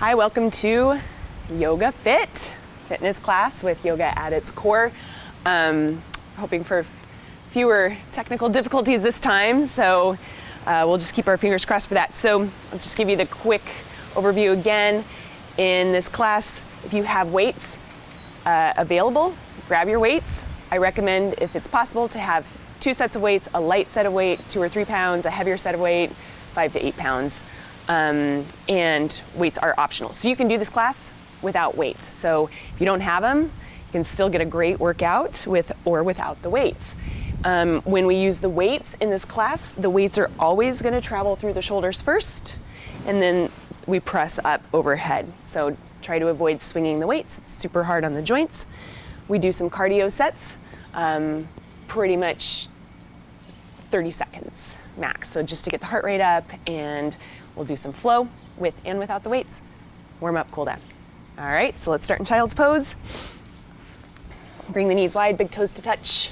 Hi, welcome to Yoga Fit, fitness class with yoga at its core. Hoping for fewer technical difficulties this time, so we'll just keep our fingers crossed for that. So I'll just give you the quick overview again. In this class, if you have weights available, grab your weights. I recommend, if it's possible, to have 2 sets of weights, a light set of weight, 2 or 3 pounds, a heavier set of weight, 5 to 8 pounds. And weights are optional. So you can do this class without weights. So if you don't have them, you can still get a great workout with or without the weights. When we use the weights in this class, the weights are always going to travel through the shoulders first, and then we press up overhead. So try to avoid swinging the weights. It's super hard on the joints. We do some cardio sets, pretty much 30 seconds max. So just to get the heart rate up, and we'll do some flow with and without the weights. Warm up, cool down. All right, so let's start in child's pose. Bring the knees wide, big toes to touch.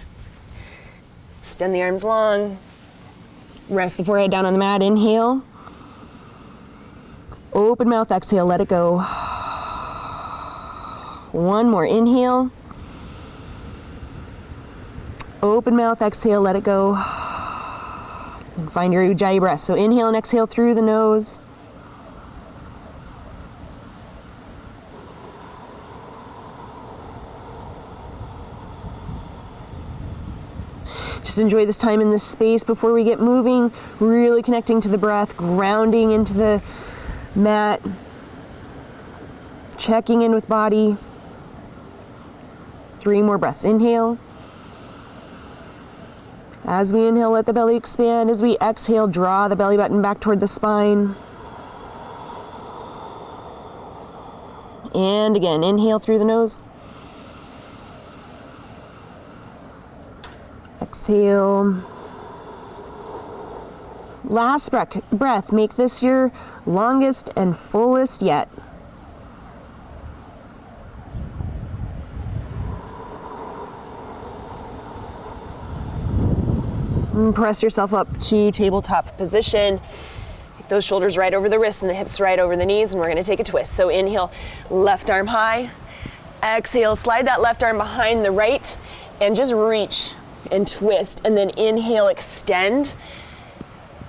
Extend the arms long. Rest the forehead down on the mat, inhale. Open mouth, exhale, let it go. One more, inhale. Open mouth, exhale, let it go. And find your ujjayi breath. So inhale and exhale through the nose. Just enjoy this time in this space before we get moving, really connecting to the breath, grounding into the mat, checking in with body. 3 more breaths. Inhale. As we inhale, let the belly expand. As we exhale, draw the belly button back toward the spine. And again, inhale through the nose. Exhale. Last breath. Make this your longest and fullest yet. And press yourself up to tabletop position. Take those shoulders right over the wrists and the hips right over the knees, and we're going to take a twist. So inhale, left arm high. Exhale, slide that left arm behind the right and just reach and twist. And then inhale, extend.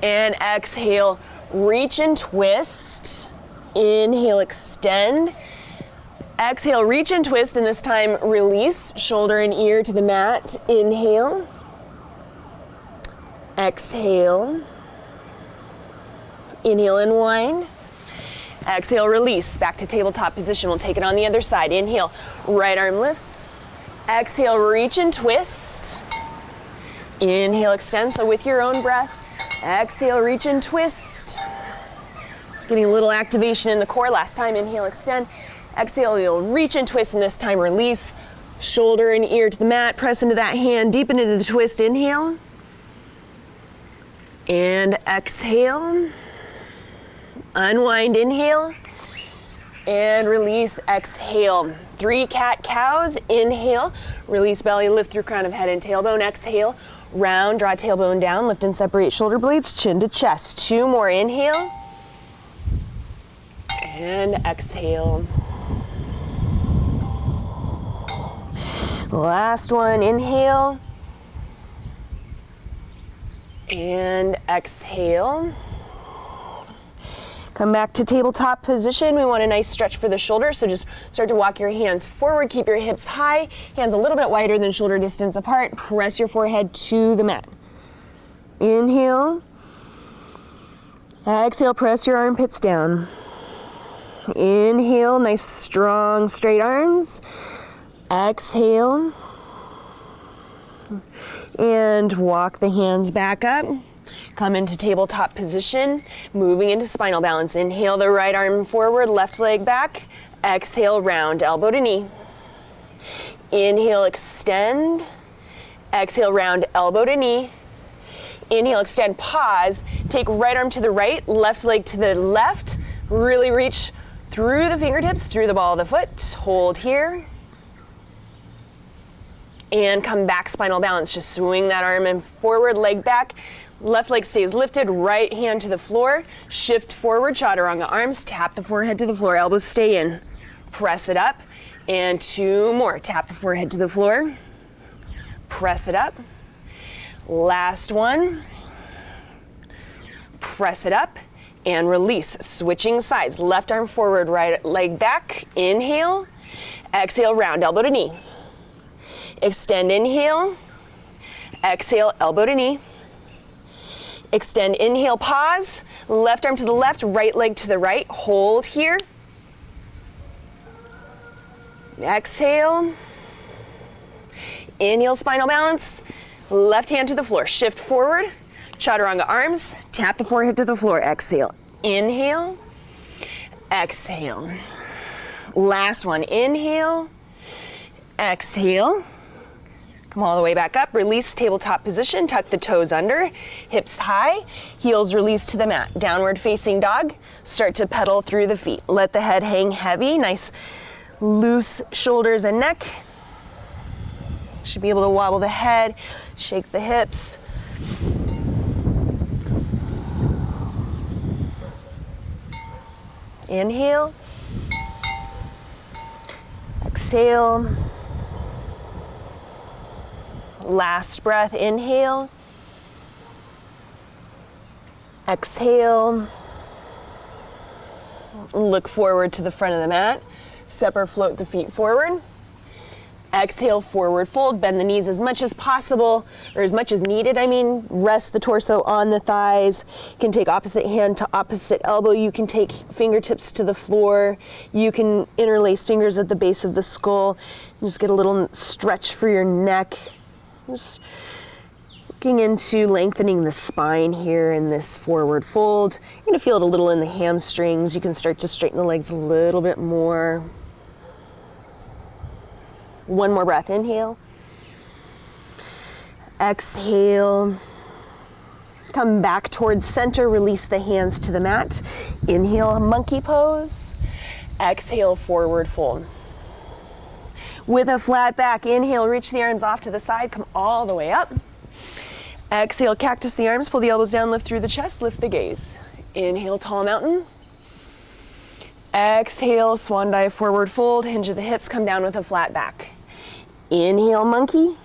And exhale, reach and twist. Inhale, extend. Exhale, reach and twist, and this time release, shoulder and ear to the mat. Inhale. Exhale. Inhale, unwind. Exhale, release, back to tabletop position. We'll take it on the other side. Inhale, right arm lifts. Exhale, reach and twist. Inhale, extend, so with your own breath. Exhale, reach and twist. Just getting a little activation in the core. Last time, inhale, extend. Exhale, you'll reach and twist, and this time release. Shoulder and ear to the mat. Press into that hand, deepen into the twist. Inhale. And exhale. Unwind, inhale. And release, exhale. 3 cat-cows. Inhale. Release belly, lift through crown of head and tailbone. Exhale. Round, draw tailbone down, lift and separate shoulder blades, chin to chest. 2 more, inhale. And exhale. Last one, inhale. And exhale. Come back to tabletop position. We want a nice stretch for the shoulders, so just start to walk your hands forward. Keep your hips high, hands a little bit wider than shoulder distance apart. Press your forehead to the mat. Inhale. Exhale, press your armpits down. Inhale, nice strong straight arms. Exhale. And walk the hands back up. Come into tabletop position, moving into spinal balance. Inhale the right arm forward, left leg back. Exhale, round, elbow to knee. Inhale, extend. Exhale, round, elbow to knee. Inhale, extend, pause. Take right arm to the right, left leg to the left. Really reach through the fingertips, through the ball of the foot. Hold here. And come back, spinal balance. Just swing that arm and forward, leg back. Left leg stays lifted, right hand to the floor. Shift forward, chaturanga arms. Tap the forehead to the floor, elbows stay in. Press it up, and 2 more. Tap the forehead to the floor. Press it up. Last one. Press it up and release. Switching sides. Left arm forward, right leg back. Inhale. Exhale, round elbow to knee. Extend, inhale. Exhale, elbow to knee. Extend, inhale, pause. Left arm to the left, right leg to the right. Hold here. Exhale. Inhale, spinal balance. Left hand to the floor. Shift forward. Chaturanga arms. Tap the forehead to the floor. Exhale. Inhale. Exhale. Last one. Inhale. Exhale. Come all the way back up. Release, tabletop position. Tuck the toes under. Hips high. Heels release to the mat. Downward facing dog. Start to pedal through the feet. Let the head hang heavy. Nice loose shoulders and neck. Should be able to wobble the head. Shake the hips. Inhale. Exhale. Last breath, inhale. Exhale. Look forward to the front of the mat. Step or float the feet forward. Exhale, forward fold. Bend the knees as much as possible, or as much as needed, Rest the torso on the thighs. You can take opposite hand to opposite elbow. You can take fingertips to the floor. You can interlace fingers at the base of the skull. Just get a little stretch for your neck. Just looking into lengthening the spine here in this forward fold. You're going to feel it a little in the hamstrings. You can start to straighten the legs a little bit more. One more breath. Inhale. Exhale. Come back towards center. Release the hands to the mat. Inhale, monkey pose. Exhale, forward fold. With a flat back, inhale, reach the arms off to the side. Come all the way up. Exhale, cactus the arms. Pull the elbows down, lift through the chest, lift the gaze. Inhale, tall mountain. Exhale, swan dive, forward fold. Hinge of the hips, come down with a flat back. Inhale, monkey.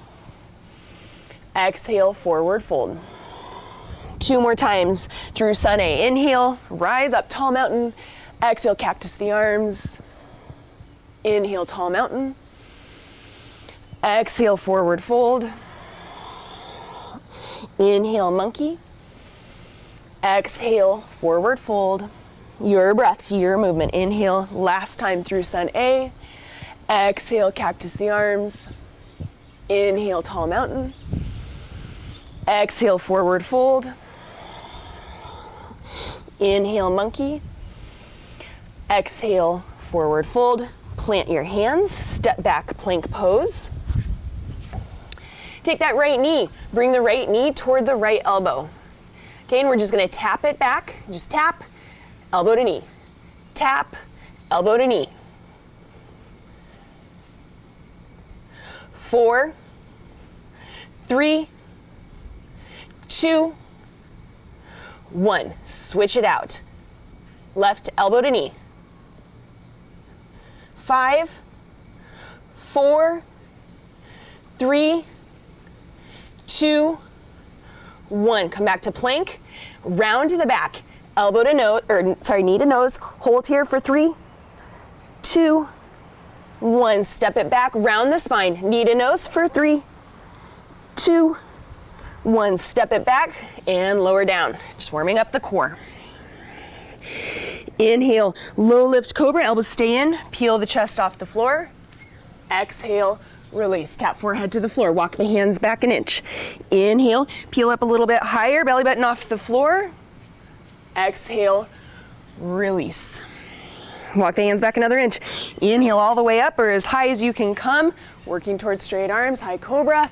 Exhale, forward fold. 2 more times through sun A. Inhale, rise up, tall mountain. Exhale, cactus the arms. Inhale, tall mountain. Exhale, forward fold. Inhale, monkey. Exhale, forward fold. Your breath, your movement. Inhale, last time through sun A. Exhale, cactus the arms. Inhale, tall mountain. Exhale, forward fold. Inhale, monkey. Exhale, forward fold. Plant your hands, step back, plank pose. Take that right knee, bring the right knee toward the right elbow. Okay, and we're just gonna tap it back. Just tap, elbow to knee. Tap, elbow to knee. 4, 3, 2, 1. Switch it out. Left elbow to knee. 5, 4, 3, 2, 1. Come back to plank. Round to the back. Elbow to nose, knee to nose. Hold here for 3, 2, 1. Step it back. Round the spine. Knee to nose for 3, 2, 1. Step it back and lower down. Just warming up the core. Inhale, low lift cobra, elbows stay in, peel the chest off the floor. Exhale, release, tap forehead to the floor, walk the hands back an inch. Inhale, peel up a little bit higher, belly button off the floor. Exhale, release. Walk the hands back another inch. Inhale all the way up or as high as you can come, working towards straight arms, high cobra,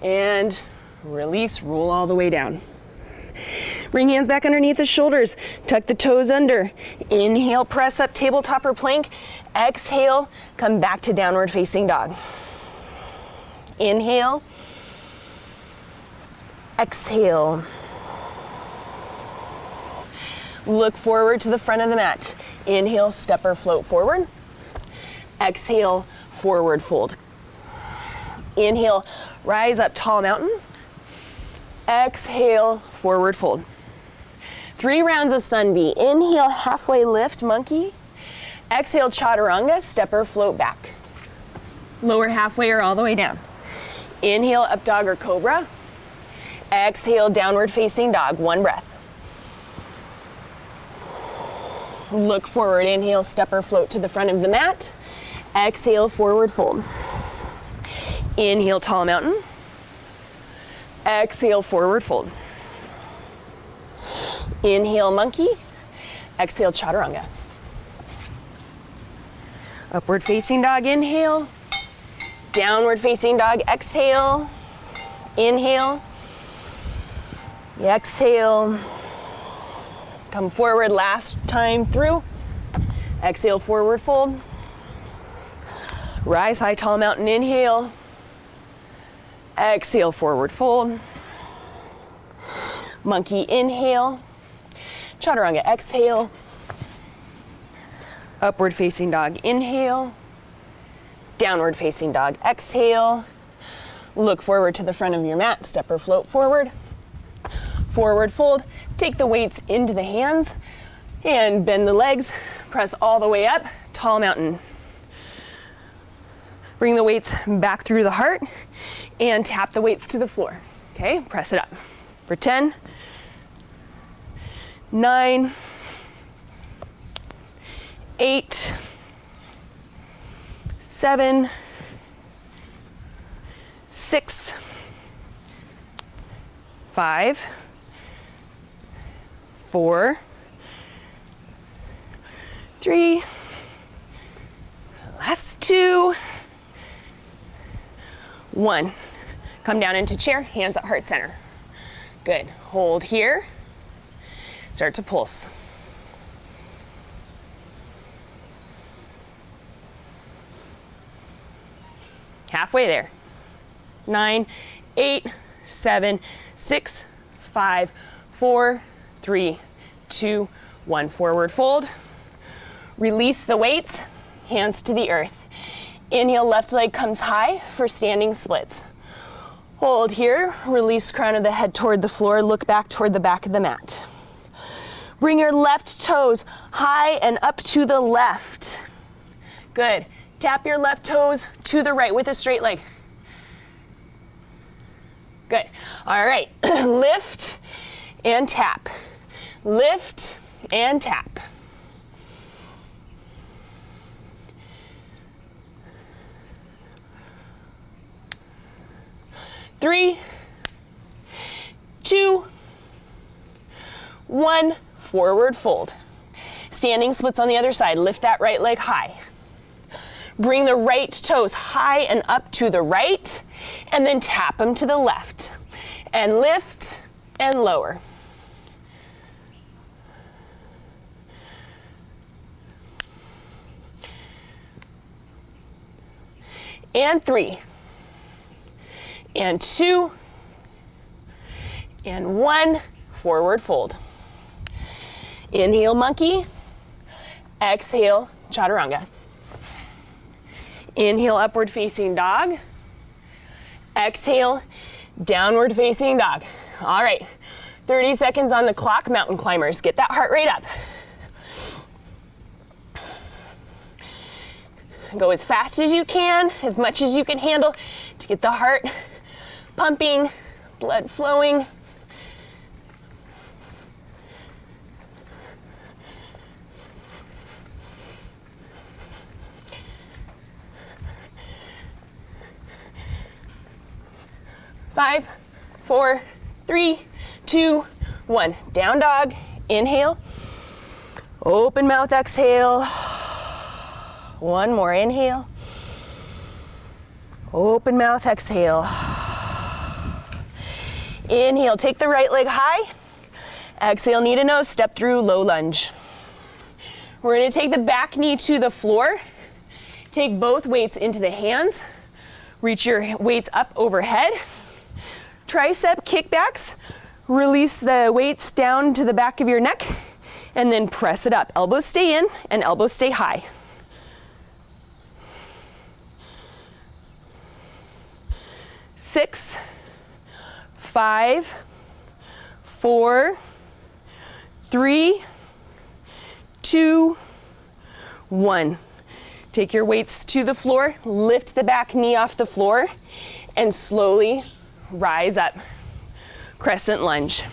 and release, roll all the way down. Bring hands back underneath the shoulders. Tuck the toes under. Inhale, press up, tabletop or plank. Exhale, come back to downward facing dog. Inhale. Exhale. Look forward to the front of the mat. Inhale, step or float forward. Exhale, forward fold. Inhale, rise up, tall mountain. Exhale, forward fold. 3 rounds of sun bee. Inhale, halfway lift, monkey. Exhale, chaturanga, step or float back. Lower halfway or all the way down. Inhale, up dog or cobra. Exhale, downward facing dog. 1 breath. Look forward. Inhale, step or float to the front of the mat. Exhale, forward fold. Inhale, tall mountain. Exhale, forward fold. Inhale, monkey. Exhale, chaturanga. Upward facing dog, inhale. Downward facing dog, exhale. Inhale. Exhale. Come forward last time through. Exhale, forward fold. Rise high, tall mountain, inhale. Exhale, forward fold. Monkey, inhale. Chaturanga, exhale. Upward facing dog, inhale. Downward facing dog, exhale. Look forward to the front of your mat, step or float forward. Forward fold, take the weights into the hands and bend the legs, press all the way up, tall mountain. Bring the weights back through the heart and tap the weights to the floor. Okay, press it up for 10, 9, 8, 7, 6, 5, 4, 3, last 2, 1. Come down into chair, hands at heart center. Good. Hold here. Start to pulse. Halfway there. 9, 8, 7, 6, 5, 4, 3, 2, 1. Forward fold. Release the weights, hands to the earth. Inhale, left leg comes high for standing splits. Hold here, release crown of the head toward the floor, look back toward the back of the mat. Bring your left toes high and up to the left. Good. Tap your left toes to the right with a straight leg. Good. All right. Lift and tap. Lift and tap. Three, 2, 1, forward fold. Standing splits on the other side. Lift that right leg high. Bring the right toes high and up to the right, and then tap them to the left. And lift and lower. And 3. And 2, and 1, forward fold. Inhale, monkey. Exhale, chaturanga. Inhale, upward facing dog. Exhale, downward facing dog. All right, 30 seconds on the clock, mountain climbers. Get that heart rate up. Go as fast as you can, as much as you can handle to get the heart pumping, blood flowing. Five, 4, 3, 2, 1. Down dog, inhale. Open mouth, exhale. One more, inhale. Open mouth, exhale. Inhale, take the right leg high. Exhale, knee to nose, step through, low lunge. We're gonna take the back knee to the floor. Take both weights into the hands. Reach your weights up overhead. Tricep kickbacks. Release the weights down to the back of your neck And then press it up. Elbows stay in and elbows stay high. 6, 5, 4, 3, 2, 1. Take your weights to the floor, lift the back knee off the floor, and slowly rise up. Crescent lunge.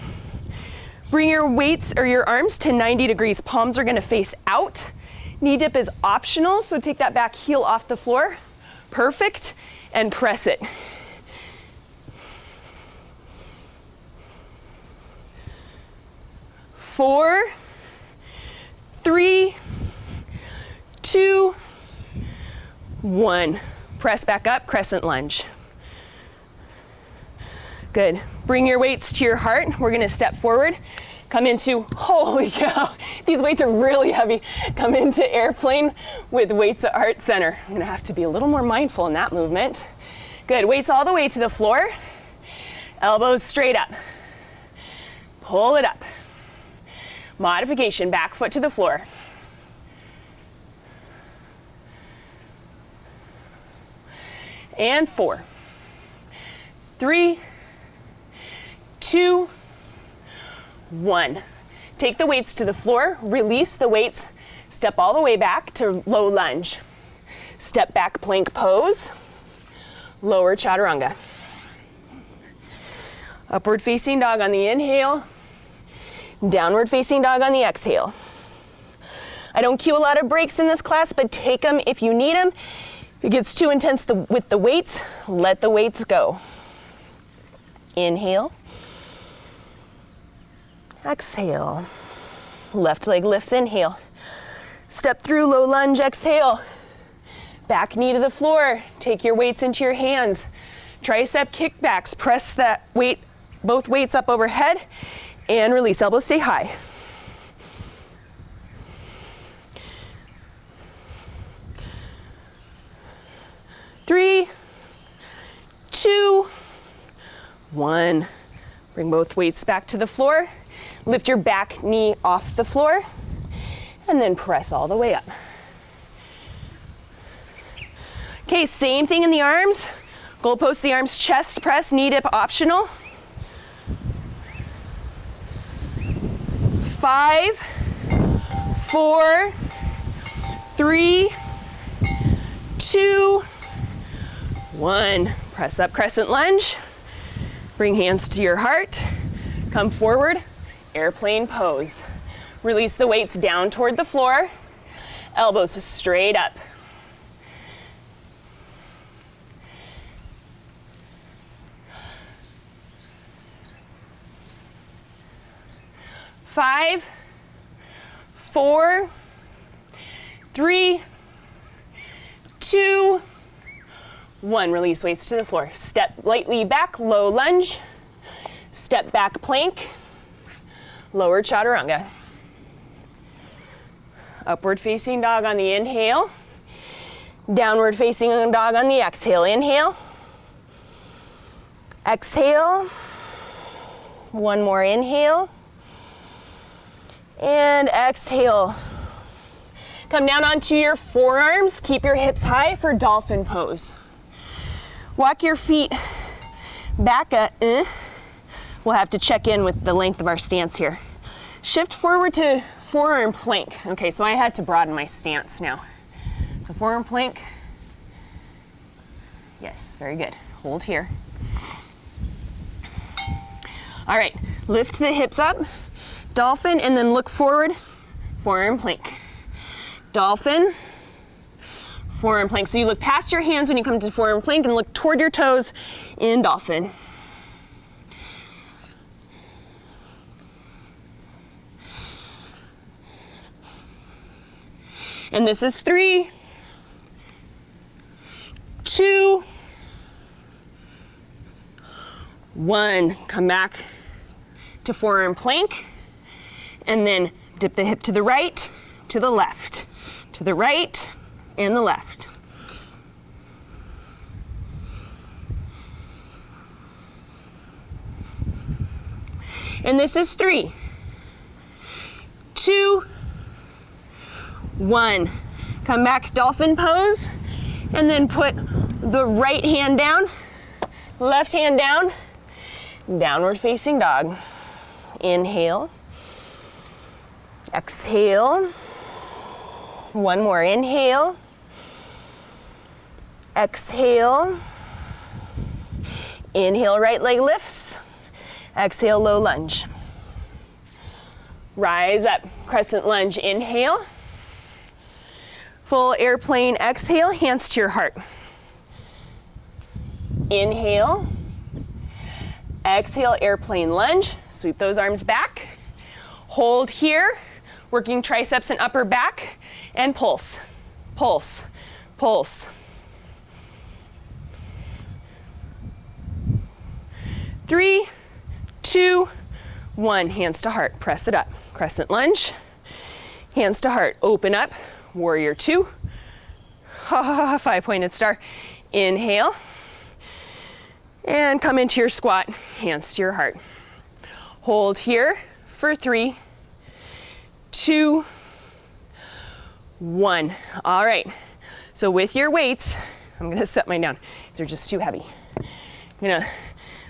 Bring your weights or your arms to 90 degrees. Palms are gonna face out. Knee dip is optional, so take that back heel off the floor. Perfect, and press it. 4, 3, 2, 1. Press back up, crescent lunge. Good. Bring your weights to your heart. We're gonna step forward. Come into, holy cow, these weights are really heavy. Come into airplane with weights at heart center. I'm gonna have to be a little more mindful in that movement. Good, weights all the way to the floor. Elbows straight up. Pull it up. Modification, back foot to the floor. And 4, 3, 2, 1. Take the weights to the floor, release the weights, step all the way back to low lunge. Step back plank pose, lower chaturanga. Upward facing dog on the inhale, downward facing dog on the exhale. I don't cue a lot of breaks in this class, but take them if you need them. If it gets too intense with the weights, let the weights go. Inhale. Exhale. Left leg lifts, inhale. Step through low lunge, exhale. Back knee to the floor. Take your weights into your hands. Tricep kickbacks. Press that weight, both weights up overhead and release. Elbows stay high. Three, 2, 1. Bring both weights back to the floor. Lift your back knee off the floor and then press all the way up. Okay, same thing in the arms. Goalpost the arms, chest press, knee dip optional. 5, 4, 3, 2, 1. Press up, crescent lunge. Bring hands to your heart. Come forward, airplane pose. Release the weights down toward the floor. Elbows straight up. 5, 4, 3, 2, 1. Release weights to the floor. Step lightly back, low lunge. Step back plank, lower chaturanga. Upward facing dog on the inhale. Downward facing dog on the exhale. Inhale. Exhale. One more inhale. And exhale. Come down onto your forearms. Keep your hips high for dolphin pose. Walk your feet back up. We'll have to check in with the length of our stance here. Shift forward to forearm plank. Okay, so I had to broaden my stance now. So forearm plank. Yes, very good. Hold here. All right, lift the hips up, dolphin, and then look forward, forearm plank. Dolphin, forearm plank. So you look past your hands when you come to forearm plank and look toward your toes in dolphin. And this is 3, 2, 1. Come back to forearm plank, and then dip the hip to the right, to the left, to the right, and the left. And this is 3, 2, 1. Come back, dolphin pose, and then put the right hand down, left hand down, downward facing dog. Inhale, exhale. One more, inhale, exhale. Inhale, right leg lifts, exhale, low lunge. Rise up, crescent lunge, inhale. Full airplane exhale, hands to your heart. Inhale, exhale, airplane lunge. Sweep those arms back. Hold here, working triceps and upper back, and pulse, pulse, pulse. 3, 2, 1, hands to heart, press it up. Crescent lunge, hands to heart, open up, warrior 2. 5-pointed star. Inhale, and come into your squat, hands to your heart. Hold here for 3, 2, 1. All right, so with your weights, I'm gonna set mine down. They're just too heavy. I'm gonna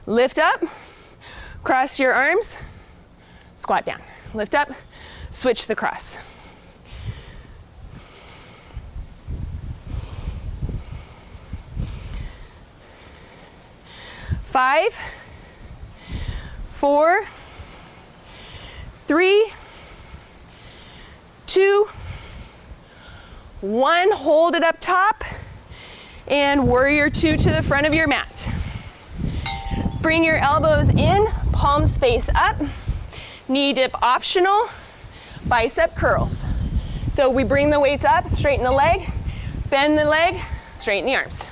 lift up, cross your arms, squat down. Lift up, switch the cross. 5, 4, 3, 2, 1. Hold it up top, and warrior 2 to the front of your mat. Bring your elbows in, palms face up, knee dip optional, bicep curls. So we bring the weights up, straighten the leg, bend the leg, straighten the arms.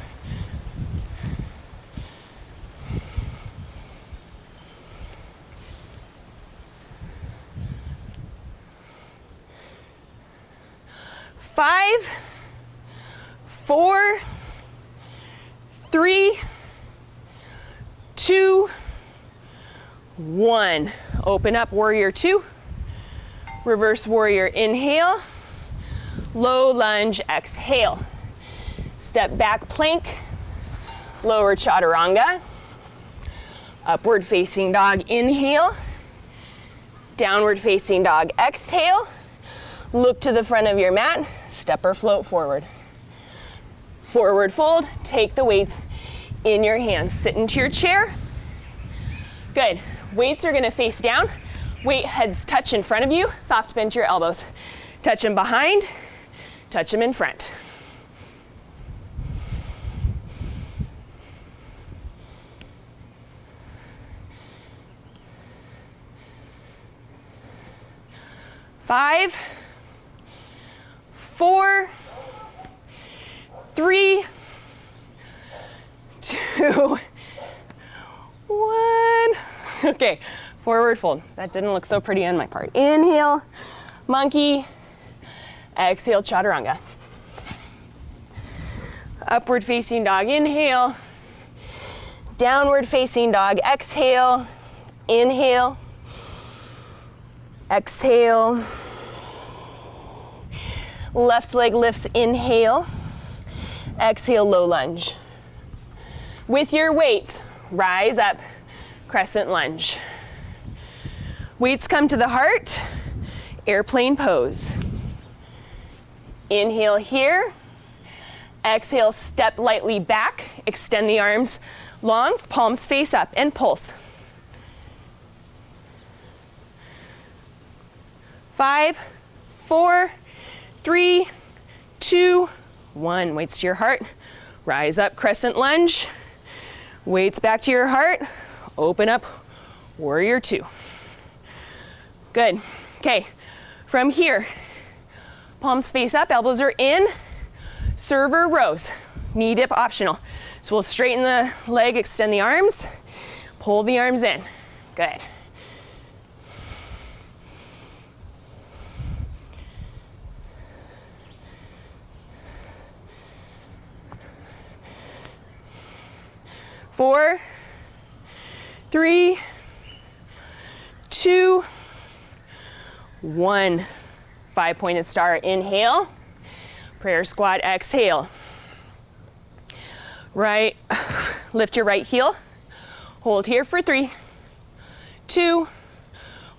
Five, 4, 3, 2, 1. Open up, warrior 2. Reverse warrior, inhale. Low lunge, exhale. Step back plank, lower chaturanga. Upward facing dog, inhale. Downward facing dog, exhale. Look to the front of your mat, step or float forward. Forward fold, take the weights in your hands. Sit into your chair. Good. Weights are gonna face down. Weight heads touch in front of you. Soft bend your elbows. Touch them behind, touch them in front. Five, 4, 3, 2, 1. Okay, forward fold. That didn't look so pretty on my part. Inhale, monkey. Exhale, chaturanga. Upward facing dog, inhale. Downward facing dog, exhale. Inhale. Exhale. Left leg lifts, inhale. Exhale, low lunge. With your weights, rise up, crescent lunge. Weights come to the heart, airplane pose. Inhale here. Exhale, step lightly back, extend the arms long, palms face up, and pulse. 5, 4, 3, 2, 1. Weights to your heart. Rise up, crescent lunge. Weights back to your heart. Open up, warrior 2. Good. Okay, from here, palms face up, elbows are in. Server rows, knee dip optional. So we'll straighten the leg, extend the arms, pull the arms in. Good. Four, 3, 2, 1. 5-pointed star, inhale. Prayer squat, exhale. Right, lift your right heel. Hold here for 3, 2,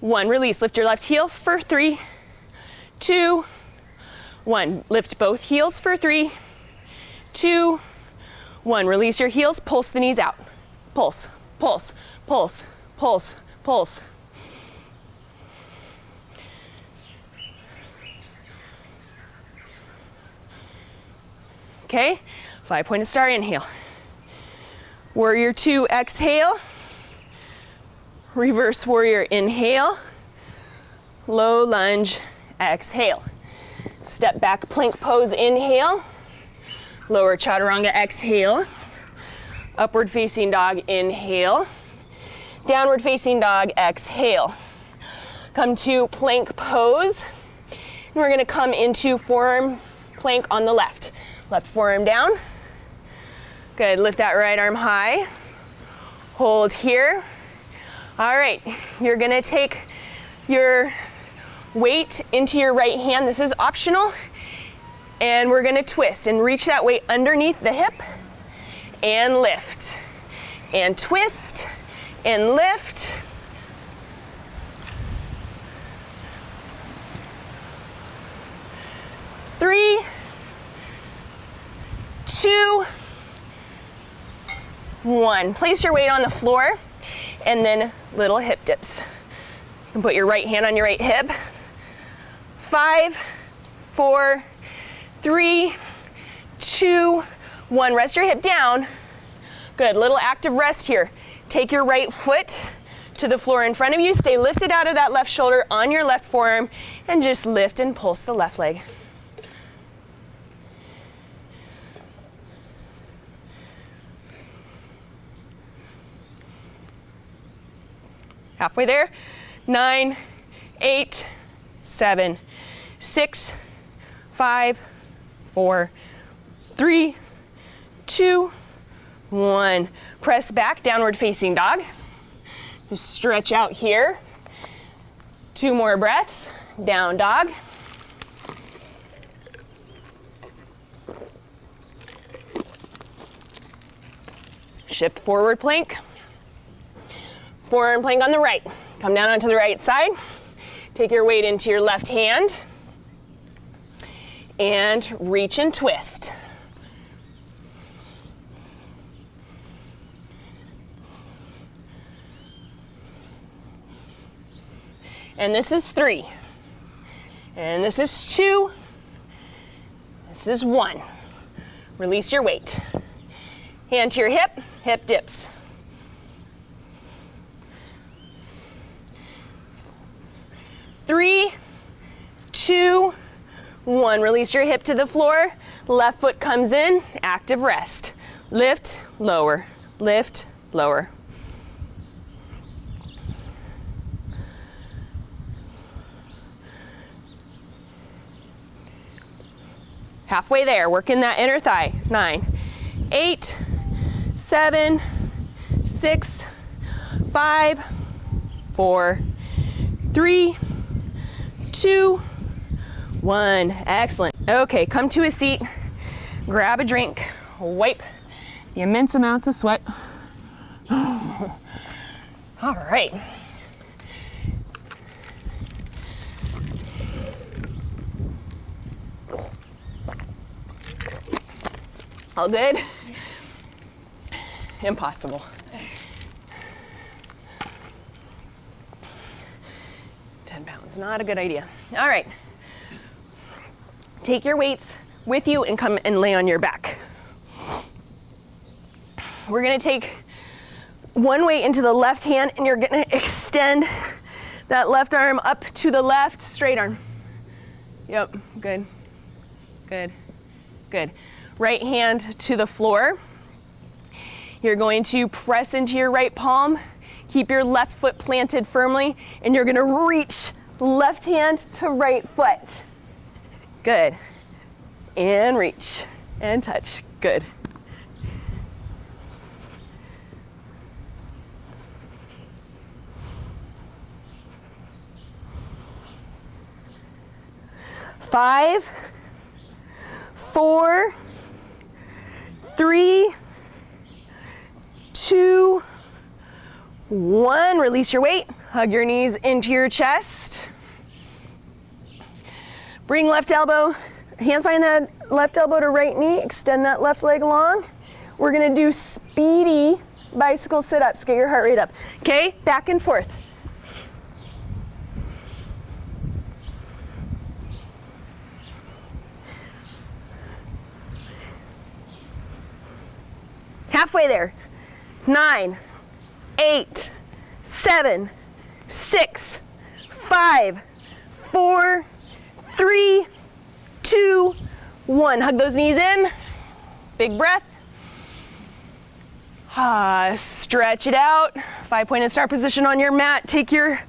1. Release, lift your left heel for 3, 2, 1. Lift both heels for 3, 2, 1. Release your heels, pulse the knees out. Pulse, pulse, pulse, pulse, pulse. Okay, 5-pointed star, inhale. Warrior 2, exhale. Reverse warrior, inhale. Low lunge, exhale. Step back plank pose, inhale. Lower chaturanga, exhale. Upward facing dog, inhale. Downward facing dog, exhale. Come to plank pose. And we're gonna come into forearm plank on the left. Left forearm down. Good, lift that right arm high. Hold here. All right, you're gonna take your weight into your right hand. This is optional. And we're gonna twist and reach that weight underneath the hip and lift. And twist and lift. Three, 2, 1. Place your weight on the floor and then little hip dips. You can put your right hand on your right hip. 5, 4, 3, 2, 1. Rest your hip down. Good, little active rest here. Take your right foot to the floor in front of you. Stay lifted out of that left shoulder on your left forearm and just lift and pulse the left leg. Halfway there. 9, 8, 7, 6, 5, 4, 3, 2, 1. Press back, downward facing dog. Just stretch out here. 2 more breaths. Down dog. Shift forward plank. Forearm plank on the right. Come down onto the right side. Take your weight into your left hand. And reach and twist. And this is 3. And this is 2. This is 1. Release your weight. Hand to your hip, hip dips. 3, 2, 1. Release your hip to the floor. Left foot comes in, active rest. Lift, lower, lift, lower. Halfway there, working that inner thigh. 9, 8, 7, 6, 5, 4, 3, 2, 1. Excellent. Okay, come to a seat, grab a drink, wipe the immense amounts of sweat. All right. All good? Impossible. 10 pounds, not a good idea. All right. Take your weights with you and come and lay on your back. We're gonna take one weight into the left hand and you're gonna extend that left arm up to the left, straight arm. Yep, good, good, good. Right hand to the floor. You're going to press into your right palm, keep your left foot planted firmly, and you're gonna reach left hand to right foot. Good. And reach and touch. Good. 5, 4, 3, 2, 1. Release your weight. Hug your knees into your chest. Bring left elbow, hands behind that left elbow to right knee. Extend that left leg long. We're gonna do speedy bicycle sit-ups. Get your heart rate up. Okay, back and forth. Halfway there. 9, 8, 7, 6, 5, 4, 3, 2, 1. Hug those knees in. Big breath. Stretch it out. 5-pointed star position on your mat. Take your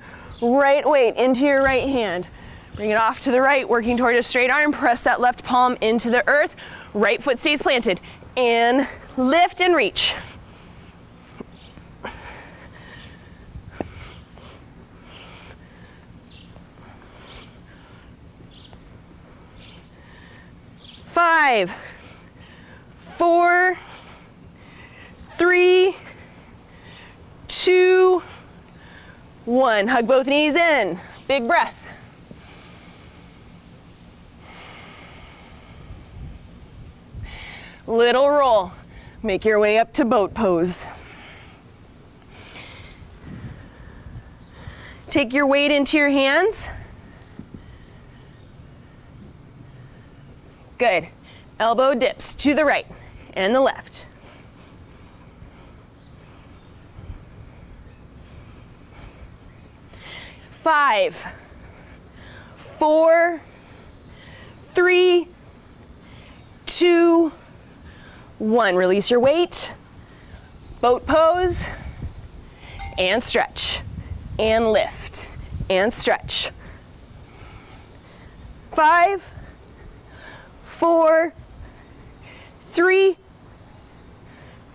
right weight into your right hand. Bring it off to the right, working toward a straight arm. Press that left palm into the earth. Right foot stays planted. And lift and reach. Five, 4, 3, 2, 1. Hug both knees in. Big breath. Little roll. Make your way up to boat pose. Take your weight into your hands. Good. Elbow dips to the right and the left. Five, 4, 3, 2, 1. Release your weight. Boat pose. And stretch. And lift. And stretch. 5, 4, 3,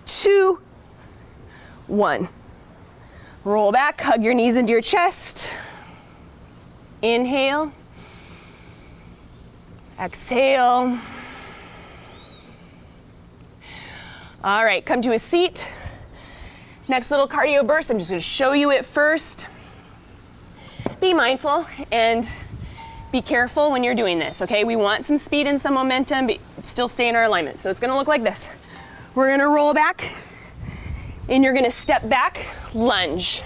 2, 1. Roll back, hug your knees into your chest. Inhale. Exhale. All right, come to a seat. Next little cardio burst, I'm just gonna show you it first. Be mindful and be careful when you're doing this, okay? We want some speed and some momentum, but still stay in our alignment. So it's gonna look like this. We're gonna roll back, and you're gonna step back, lunge.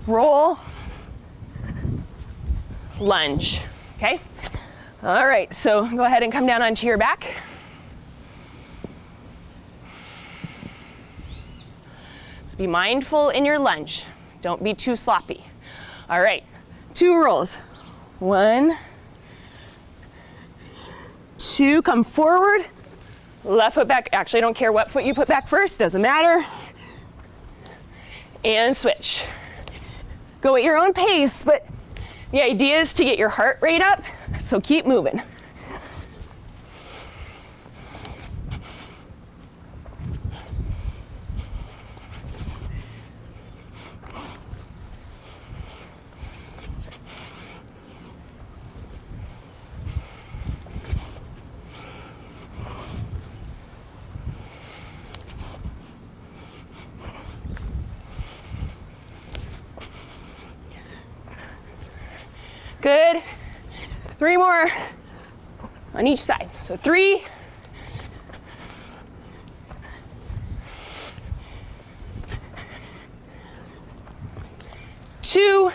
Roll, lunge, okay? All right, so go ahead and come down onto your back. So be mindful in your lunge. Don't be too sloppy. All right, 2 rolls. 1, 2, come forward. Left foot back. Actually, I don't care what foot you put back first, doesn't matter. And switch. Go at your own pace, but the idea is to get your heart rate up, so keep moving. Good. 3 more on each side. So 3, 2,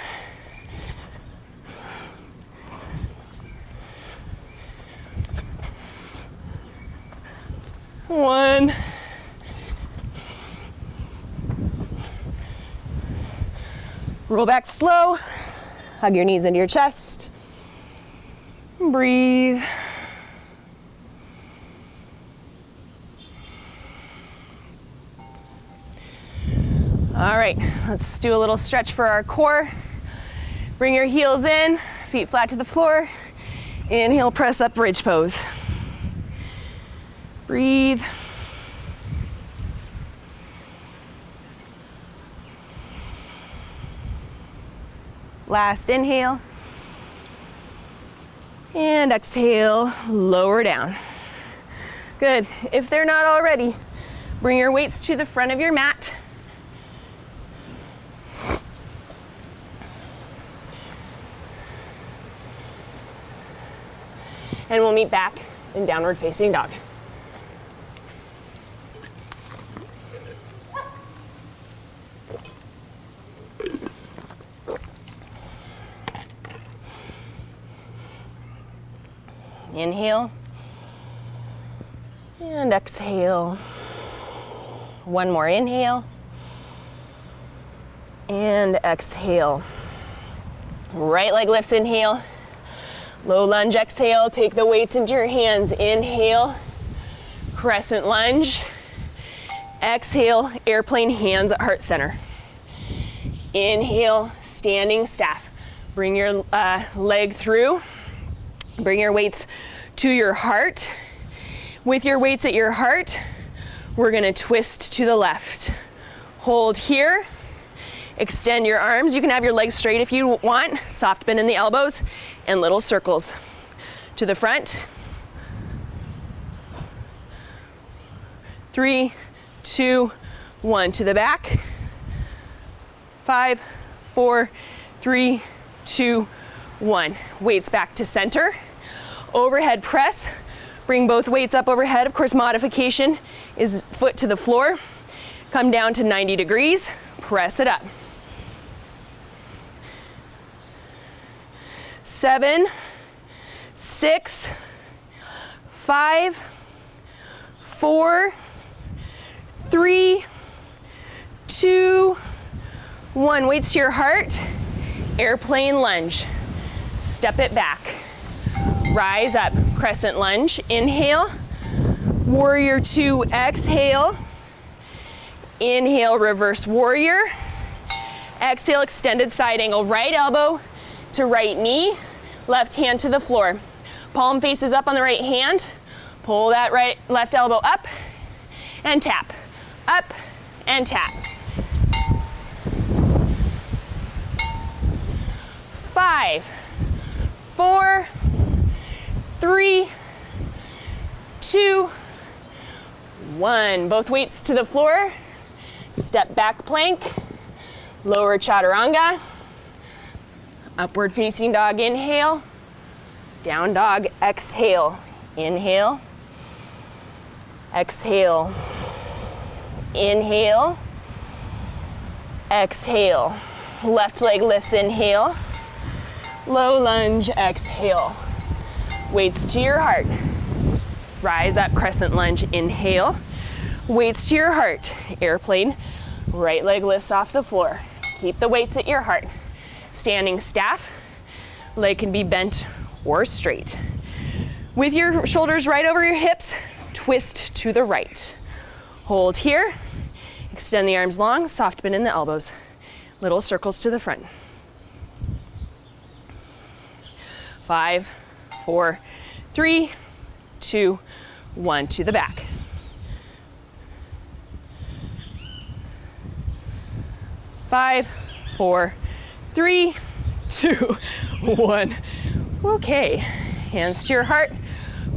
1. Roll back slow. Hug your knees into your chest. Breathe. All right, let's do a little stretch for our core. Bring your heels in, feet flat to the floor. Inhale, press up, bridge pose. Breathe. Last inhale. And exhale, lower down. Good. If they're not already, bring your weights to the front of your mat. And we'll meet back in downward facing dog. Inhale and exhale. One more inhale and exhale. Right leg lifts, inhale. Low lunge, exhale. Take the weights into your hands. Inhale, crescent lunge. Exhale, airplane, hands at heart center. Inhale, standing staff. Bring your leg through. Bring your weights to your heart. With your weights at your heart, we're gonna twist to the left. Hold here. Extend your arms. You can have your legs straight if you want. Soft bend in the elbows and little circles. To the front. 3, 2, 1. To the back. 5, 4, 3, 2, 1. Weights back to center. Overhead press. Bring both weights up overhead. Of course, modification is foot to the floor. Come down to 90 degrees. Press it up. 7, 6, 5, 4, 3, 2, 1. Weights to your heart. Airplane lunge. Step it back. Rise up. Crescent lunge. Inhale. Warrior 2. Exhale. Inhale. Reverse warrior. Exhale. Extended side angle. Right elbow to right knee. Left hand to the floor. Palm faces up on the right hand. Pull that left elbow up and tap. Up and tap. 5, 4, 3, 2, 1. Both weights to the floor. Step back plank. Lower chaturanga. Upward facing dog, inhale. Down dog, exhale. Inhale. Exhale. Inhale. Exhale. Left leg lifts, inhale. Low lunge, exhale. Weights to your heart. Rise up, crescent lunge, inhale. Weights to your heart. Airplane, right leg lifts off the floor. Keep the weights at your heart. Standing staff, leg can be bent or straight. With your shoulders right over your hips, twist to the right. Hold here, extend the arms long, soft bend in the elbows. Little circles to the front. 5, 4, 3, 2, 1. To the back. 5, 4, 3, 2, 1. Okay, hands to your heart.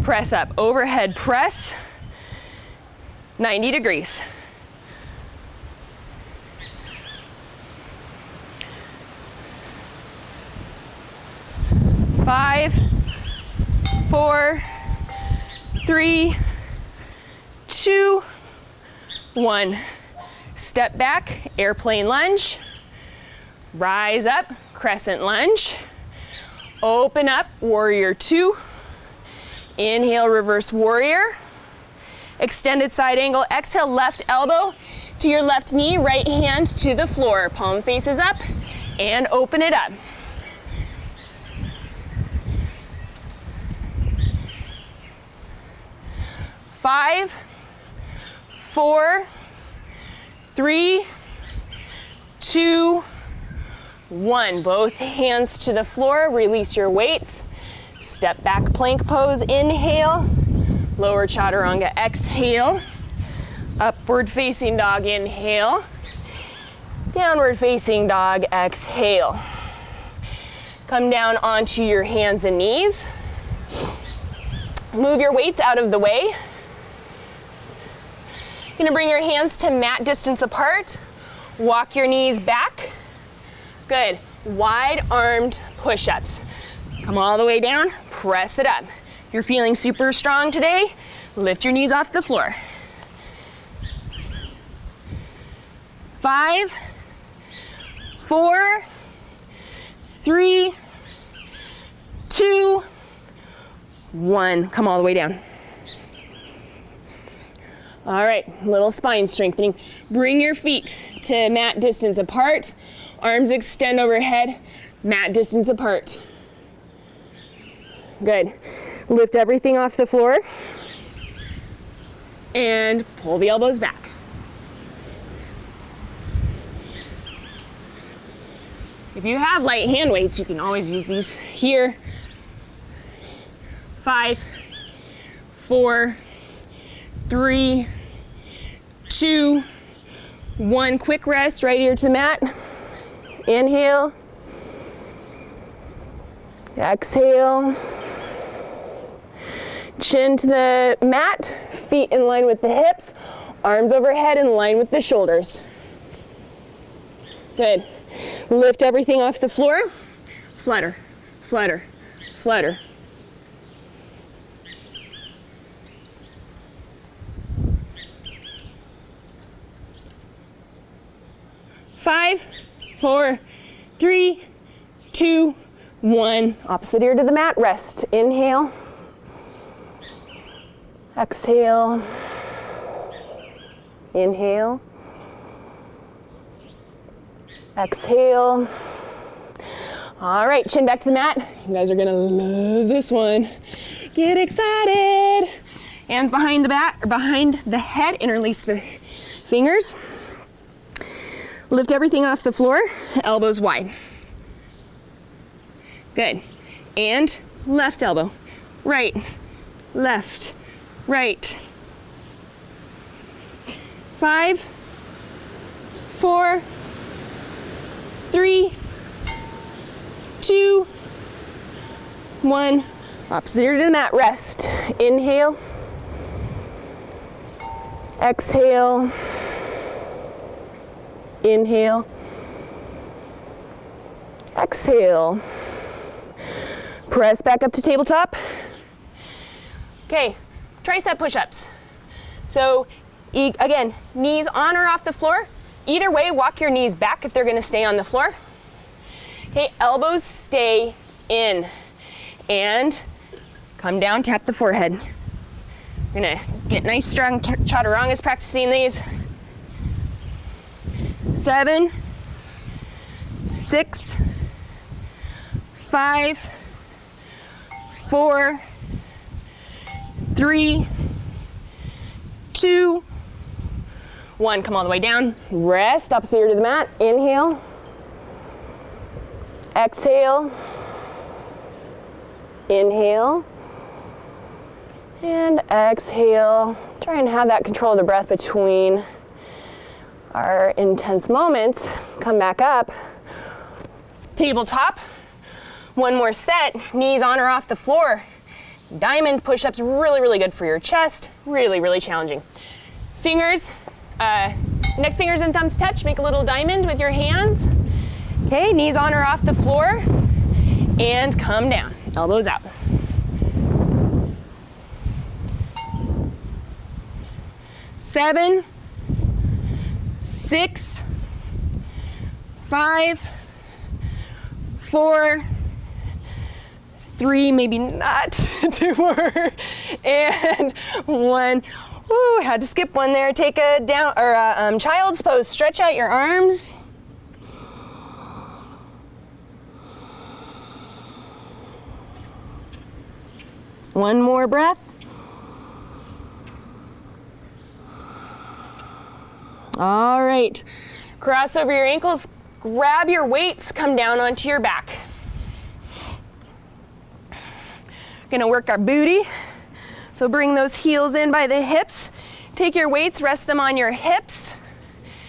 Press up, overhead press. 90 degrees. 5, 4, 3, 2, 1. Step back, airplane lunge. Rise up, crescent lunge. Open up, warrior 2. Inhale, reverse warrior. Extended side angle. Exhale, left elbow to your left knee, right hand to the floor. Palm faces up and open it up. Five, 4, 3, 2, 1. Both hands to the floor. Release your weights. Step back plank pose. Inhale. Lower chaturanga. Exhale. Upward facing dog. Inhale. Downward facing dog. Exhale. Come down onto your hands and knees. Move your weights out of the way. You're gonna bring your hands to mat distance apart. Walk your knees back. Good. Wide-armed push-ups. Come all the way down, press it up. If you're feeling super strong today, lift your knees off the floor. 5, 4, 3, 2, 1. Come all the way down. All right, little spine strengthening. Bring your feet to mat distance apart. Arms extend overhead, mat distance apart. Good. Lift everything off the floor and pull the elbows back. If you have light hand weights, you can always use these here. 5, 4, 3, 2, 1. Quick rest right here to the mat. Inhale. Exhale. Chin to the mat, feet in line with the hips, arms overhead in line with the shoulders. Good. Lift everything off the floor. Flutter, flutter, flutter. Five, 4, 3, 2, 1. Opposite ear to the mat. Rest. Inhale. Exhale. Inhale. Exhale. All right, chin back to the mat. You guys are gonna love this one. Get excited. Hands behind the back, or behind the head. Interlace the fingers. Lift everything off the floor. Elbows wide. Good. And left elbow. Right. Left. Right. 5, 4, 3, 2, 1. Opposite ear to the mat. Rest. Inhale. Exhale. Inhale. Exhale. Press back up to tabletop. Okay, tricep push-ups. So again, knees on or off the floor. Either way, walk your knees back if they're gonna stay on the floor. Okay, elbows stay in. And come down, tap the forehead. We're gonna get nice strong chaturangas practicing these. 7, 6, 5, 4, 3, 2, 1. Come all the way down. Rest, opposite ear to the mat. Inhale. Exhale. Inhale. And exhale. Try and have that control of the breath between our intense moments. Come back up. Tabletop. One more set. Knees on or off the floor. Diamond push-ups, really, really good for your chest. Really, really challenging. Fingers, next fingers and thumbs touch. Make a little diamond with your hands. Okay, knees on or off the floor. And come down. Elbows out. 7, 6, 5, 4, 3, maybe not, 2 more, and 1. Ooh, had to skip one there. Take a down or a child's pose. Stretch out your arms. One more breath. All right, cross over your ankles, grab your weights, come down onto your back. Gonna work our booty. So bring those heels in by the hips. Take your weights, rest them on your hips.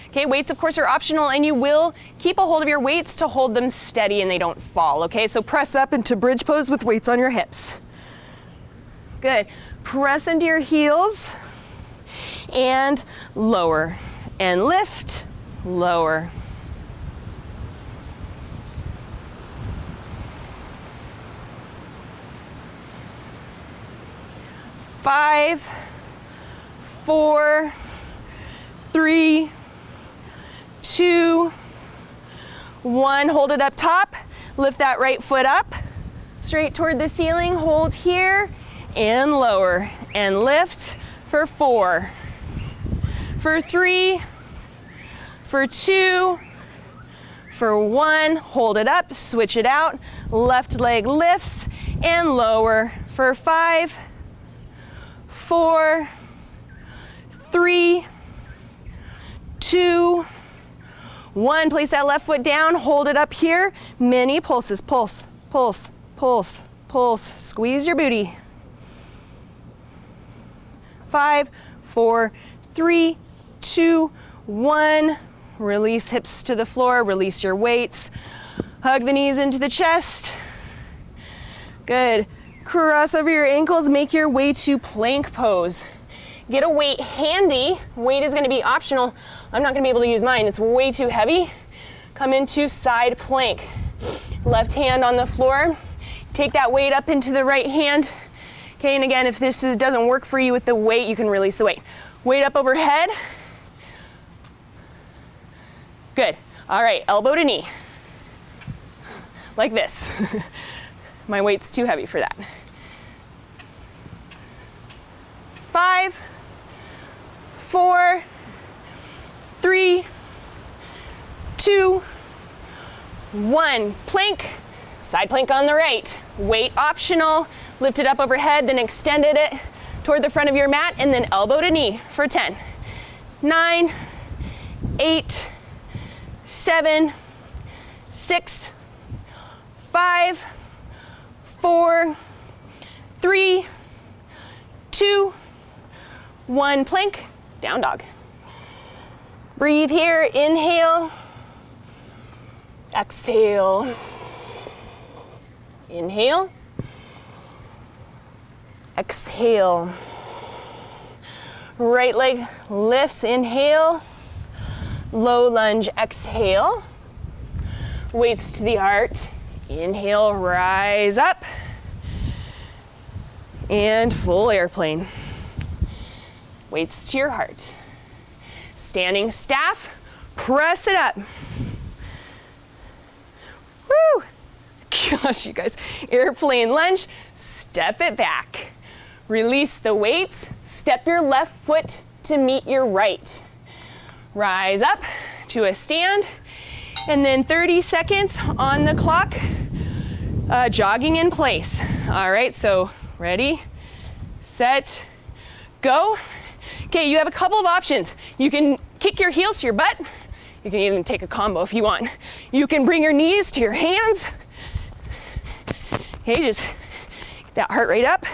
Okay, weights of course are optional, and you will keep a hold of your weights to hold them steady and they don't fall, okay? So press up into bridge pose with weights on your hips. Good. Press into your heels and lower and lift, lower. 5, 4, 3, 2, 1. Hold it up top. Lift that right foot up, straight toward the ceiling. Hold here and lower and lift for 4, for 3, for 2, for 1. Hold it up, switch it out. Left leg lifts and lower for 5, 4, 3, 2, 1. Place that left foot down, hold it up here. Mini pulses, pulse, pulse, pulse, pulse. Squeeze your booty. 5, 4, 3, 2, 1. Release hips to the floor, release your weights. Hug the knees into the chest. Good. Cross over your ankles, make your way to plank pose. Get a weight handy. Weight is going to be optional. I'm not going to be able to use mine. It's way too heavy. Come into side plank. Left hand on the floor. Take that weight up into the right hand. Okay, and again, if this doesn't work for you with the weight, you can release the weight. Weight up overhead. Good. All right, elbow to knee. Like this. My weight's too heavy for that. 5, 4, 3, 2, 1. Plank, side plank on the right. Weight optional. Lift it up overhead, then extended it toward the front of your mat, and then elbow to knee for 10, 9, 8, 7, 6, 5, 4, 3, 2, 1. Plank, down dog. Breathe here, inhale, exhale. Inhale, exhale. Right leg lifts, inhale, low lunge, exhale. Weights to the heart, inhale, rise up, and full airplane. Weights to your heart. Standing staff, press it up. Woo! Gosh, you guys, airplane lunge, step it back. Release the weights, step your left foot to meet your right. Rise up to a stand, and then 30 seconds on the clock, jogging in place. All right, so ready, set, go. Okay, you have a couple of options. You can kick your heels to your butt. You can even take a combo if you want. You can bring your knees to your hands. Okay, just get that heart rate up.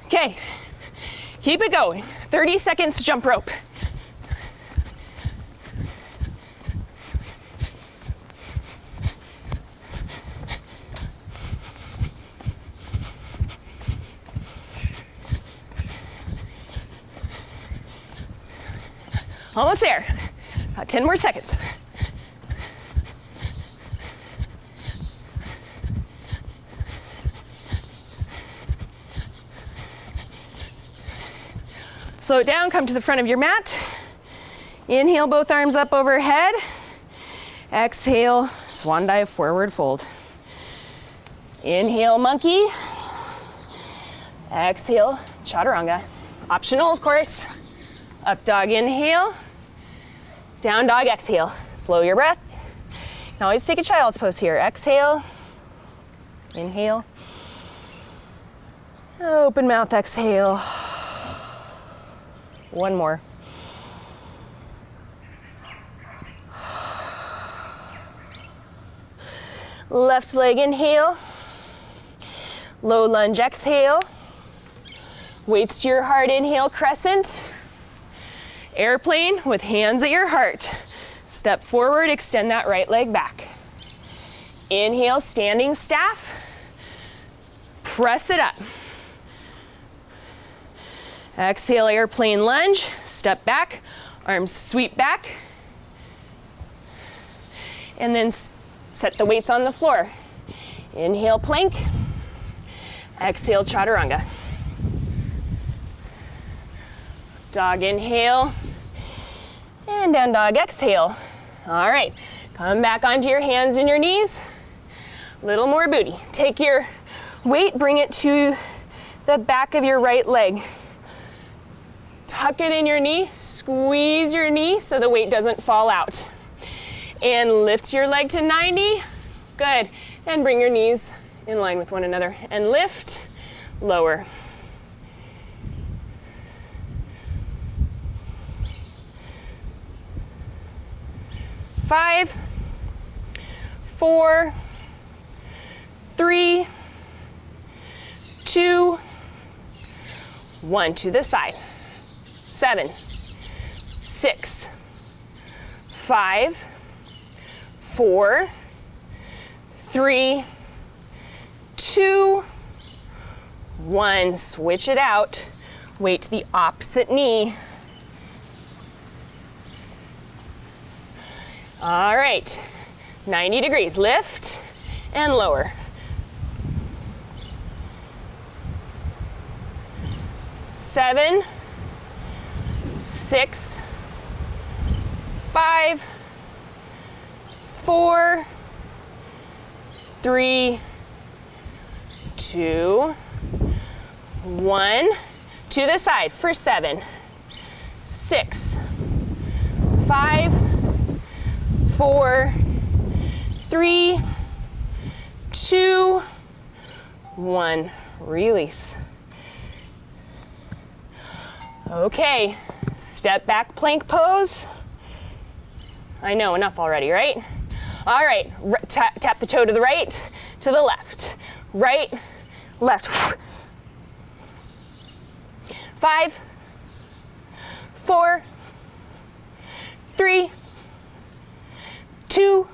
Okay, keep it going. 30 seconds jump rope. Almost there. About 10 more seconds. Slow it down, come to the front of your mat. Inhale, both arms up overhead. Exhale, swan dive, forward fold. Inhale, monkey. Exhale, chaturanga. Optional, of course. Up dog, inhale. Down dog, exhale. Slow your breath. You can always take a child's pose here. Exhale, inhale. Open mouth, exhale. One more. Left leg, inhale. Low lunge, exhale. Weights to your heart, inhale, crescent. Airplane with hands at your heart. Step forward, extend that right leg back. Inhale, standing staff. Press it up. Exhale, airplane lunge. Step back, arms sweep back. And then set the weights on the floor. Inhale, plank. Exhale, chaturanga. Dog, inhale. And down dog, exhale. All right, come back onto your hands and your knees. Little more booty. Take your weight, bring it to the back of your right leg. Tuck it in your knee, squeeze your knee so the weight doesn't fall out. And lift your leg to 90. Good. And bring your knees in line with one another. And lift, lower. Five, 4, 3, 2, 1. To the side. 7, 6, 5, 4, 3, 2, 1. Switch it out. Weight to the opposite knee. All right, 90 degrees. Lift and lower. 7, 6, 5, 4, 3, 2, 1. To the side for 7, 6, 5, 4, 3, 2, 1. Release. Okay, step back plank pose. I know, enough already, right? All right, tap the toe to the right, to the left. Right, left. 5, 4, 3, 2,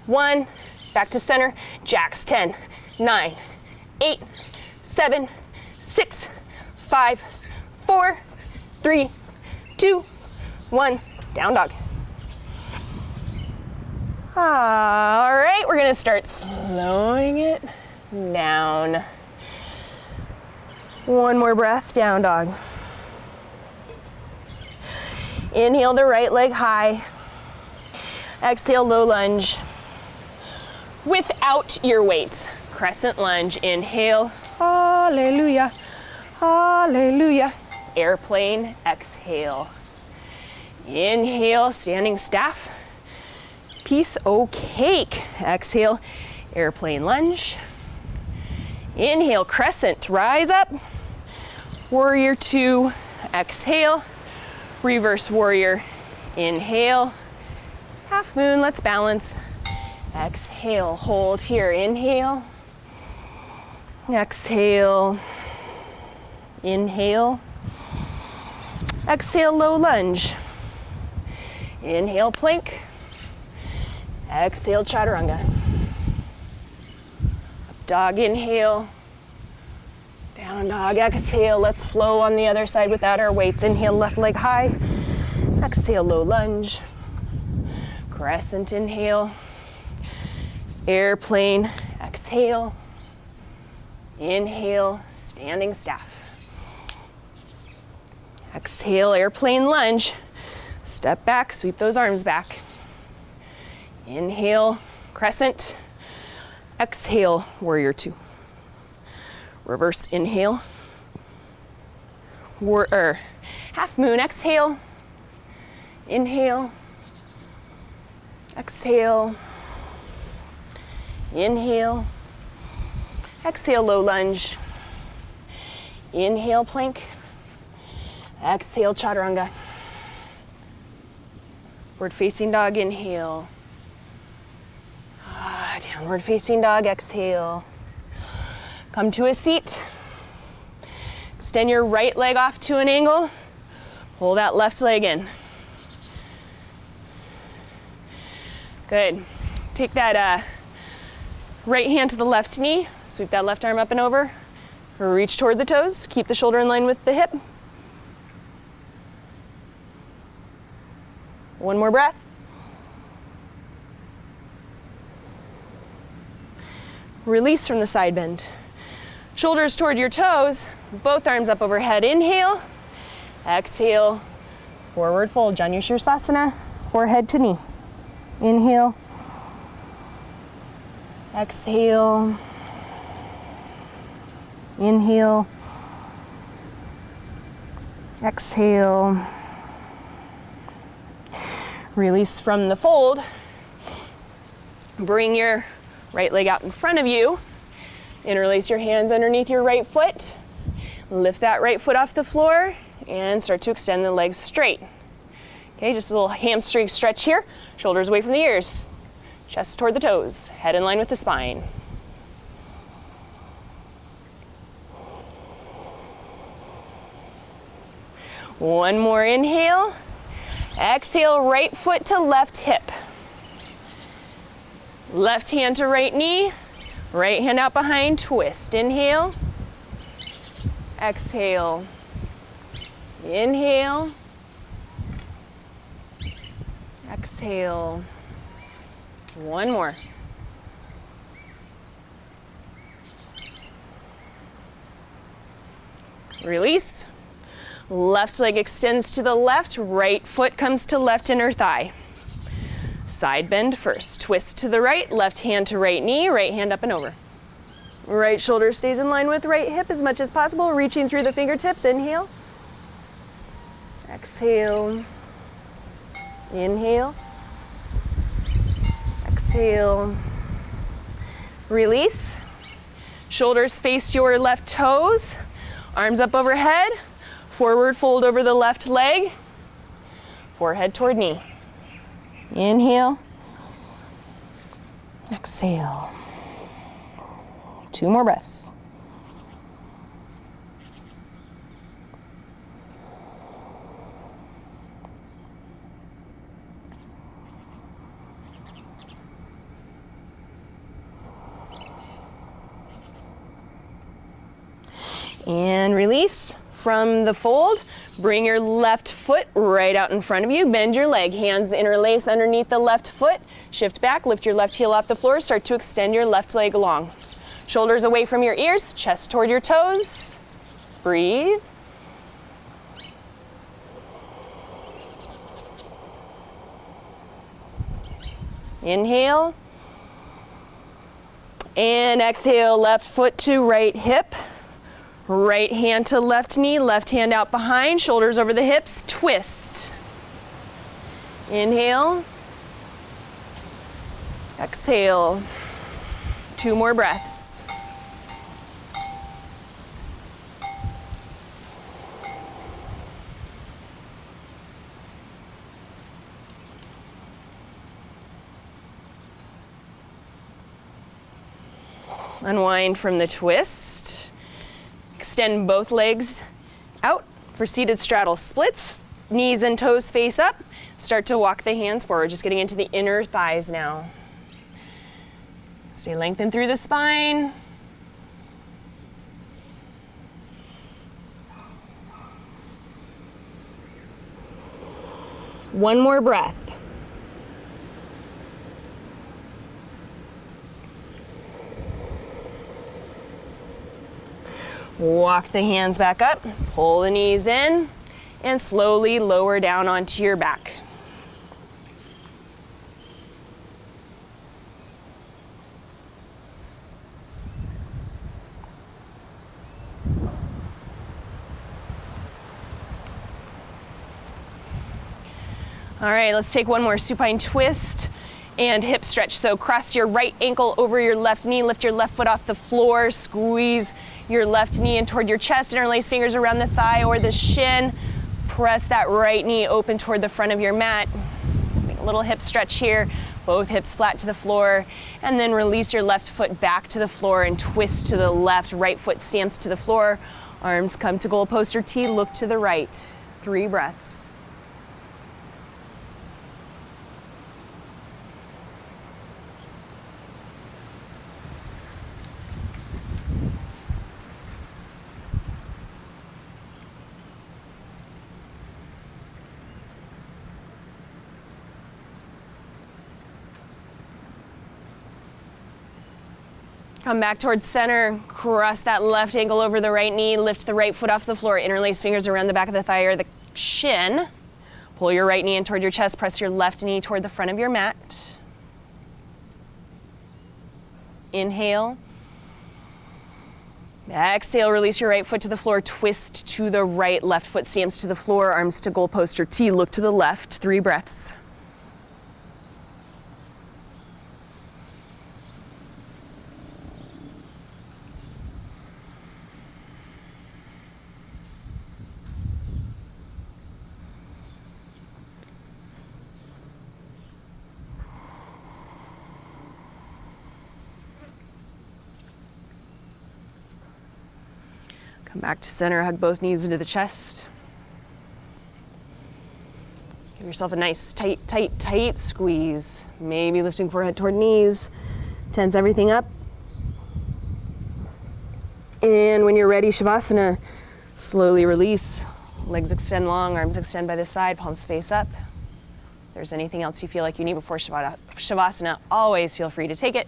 1. Back to center. Jacks. 10, 9, 8, 7, 6, 5, 4, 3, 2, 1. Down dog. All right, we're gonna start slowing it down. One more breath, down dog. Inhale the right leg high. Exhale, low lunge. Without your weights. Crescent lunge, inhale. Hallelujah, hallelujah. Airplane, exhale. Inhale, standing staff. Piece o' cake. Exhale, airplane lunge. Inhale, crescent, rise up. Warrior 2, exhale. Reverse warrior, inhale. Half moon, let's balance. Exhale, hold here, inhale. Exhale, inhale. Exhale, low lunge. Inhale, plank. Exhale, chaturanga. Dog, inhale. Down dog, exhale. Let's flow on the other side without our weights. Inhale, left leg high. Exhale, low lunge. Crescent, inhale. Airplane, exhale. Inhale, standing staff. Exhale, airplane lunge. Step back, sweep those arms back. Inhale, crescent. Exhale, warrior 2. Reverse inhale. Half moon, exhale. Inhale. Exhale. Inhale. Exhale, low lunge. Inhale, plank. Exhale, chaturanga. Forward facing dog, inhale. Downward facing dog, exhale. Come to a seat. Extend your right leg off to an angle. Pull that left leg in. Good. Take that right hand to the left knee. Sweep that left arm up and over. Reach toward the toes. Keep the shoulder in line with the hip. One more breath. Release from the side bend. Shoulders toward your toes. Both arms up overhead. Inhale. Exhale. Forward fold. Janu Shirsasana. Forehead to knee. Inhale. Exhale. Inhale. Exhale. Release from the fold. Bring your right leg out in front of you. Interlace your hands underneath your right foot. Lift that right foot off the floor and start to extend the legs straight. Okay, just a little hamstring stretch here. Shoulders away from the ears. Chest toward the toes. Head in line with the spine. One more inhale. Exhale, right foot to left hip. Left hand to right knee. Right hand out behind, twist. Inhale. Exhale. Inhale. Exhale. One more. Release. Left leg extends to the left, right foot comes to left inner thigh. Side bend first. Twist to the right, left hand to right knee, right hand up and over. Right shoulder stays in line with right hip as much as possible, reaching through the fingertips. Inhale. Exhale. Inhale. Exhale. Release. Shoulders face your left toes. Arms up overhead. Forward fold over the left leg. Forehead toward knee. Inhale. Exhale. 2 more breaths. And release. From the fold, bring your left foot right out in front of you. Bend your leg. Hands interlace underneath the left foot. Shift back. Lift your left heel off the floor. Start to extend your left leg long. Shoulders away from your ears. Chest toward your toes. Breathe. Inhale. And exhale. Left foot to right hip. Right hand to left knee, left hand out behind, shoulders over the hips, twist. Inhale. Exhale. 2 more breaths. Unwind from the twist. Extend both legs out for seated straddle splits. Knees and toes face up. Start to walk the hands forward, just getting into the inner thighs now. Stay lengthened through the spine. One more breath. Walk the hands back up, pull the knees in, and slowly lower down onto your back. All right, let's take one more supine twist and hip stretch. So cross your right ankle over your left knee, lift your left foot off the floor, squeeze your left knee in toward your chest, interlace fingers around the thigh or the shin. Press that right knee open toward the front of your mat. Make a little hip stretch here. Both hips flat to the floor, and then release your left foot back to the floor and twist to the left. Right foot stamps to the floor. Arms come to goalpost or T, look to the right. 3 breaths. Come back towards center, cross that left ankle over the right knee, lift the right foot off the floor, interlace fingers around the back of the thigh or the shin. Pull your right knee in toward your chest, press your left knee toward the front of your mat. Inhale. Exhale, release your right foot to the floor, twist to the right, left foot stamps to the floor, arms to goalpost or T, look to the left, 3 breaths. Come back to center, hug both knees into the chest. Give yourself a nice tight, tight, tight squeeze. Maybe lifting forehead toward knees. Tense everything up. And when you're ready, Shavasana, slowly release. Legs extend long, arms extend by the side, palms face up. If there's anything else you feel like you need before Shavasana, always feel free to take it.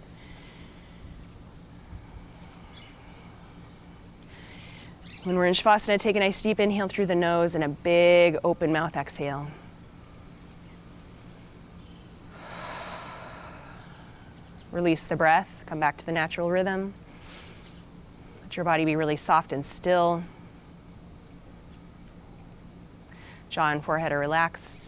When we're in Shavasana, take a nice deep inhale through the nose and a big open mouth exhale. Release the breath, come back to the natural rhythm. Let your body be really soft and still. Jaw and forehead are relaxed.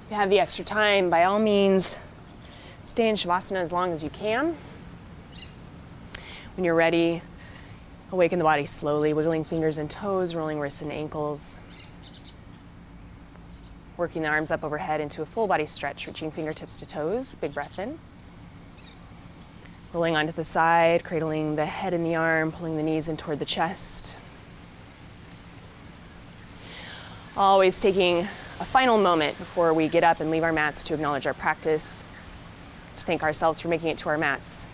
If you have the extra time, by all means, stay in Shavasana as long as you can. When you're ready, awaken the body slowly, wiggling fingers and toes, rolling wrists and ankles. Working the arms up overhead into a full body stretch, reaching fingertips to toes, big breath in. Rolling onto the side, cradling the head in the arm, pulling the knees in toward the chest. Always taking a final moment before we get up and leave our mats to acknowledge our practice, to thank ourselves for making it to our mats.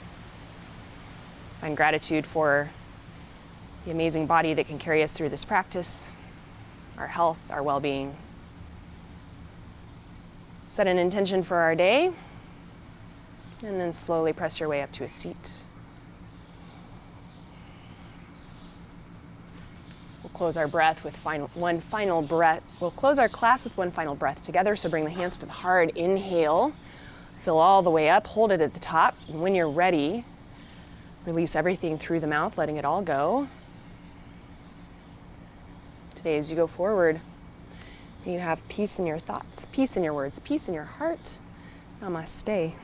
Find gratitude for the amazing body that can carry us through this practice, our health, our well-being. Set an intention for our day, and then slowly press your way up to a seat. We'll close our breath with one final breath. We'll close our class with one final breath together. So bring the hands to the heart. Inhale, fill all the way up, hold it at the top. And when you're ready, release everything through the mouth, letting it all go. Today, as you go forward, You have peace in your thoughts, peace in your words, peace in your heart. Namaste.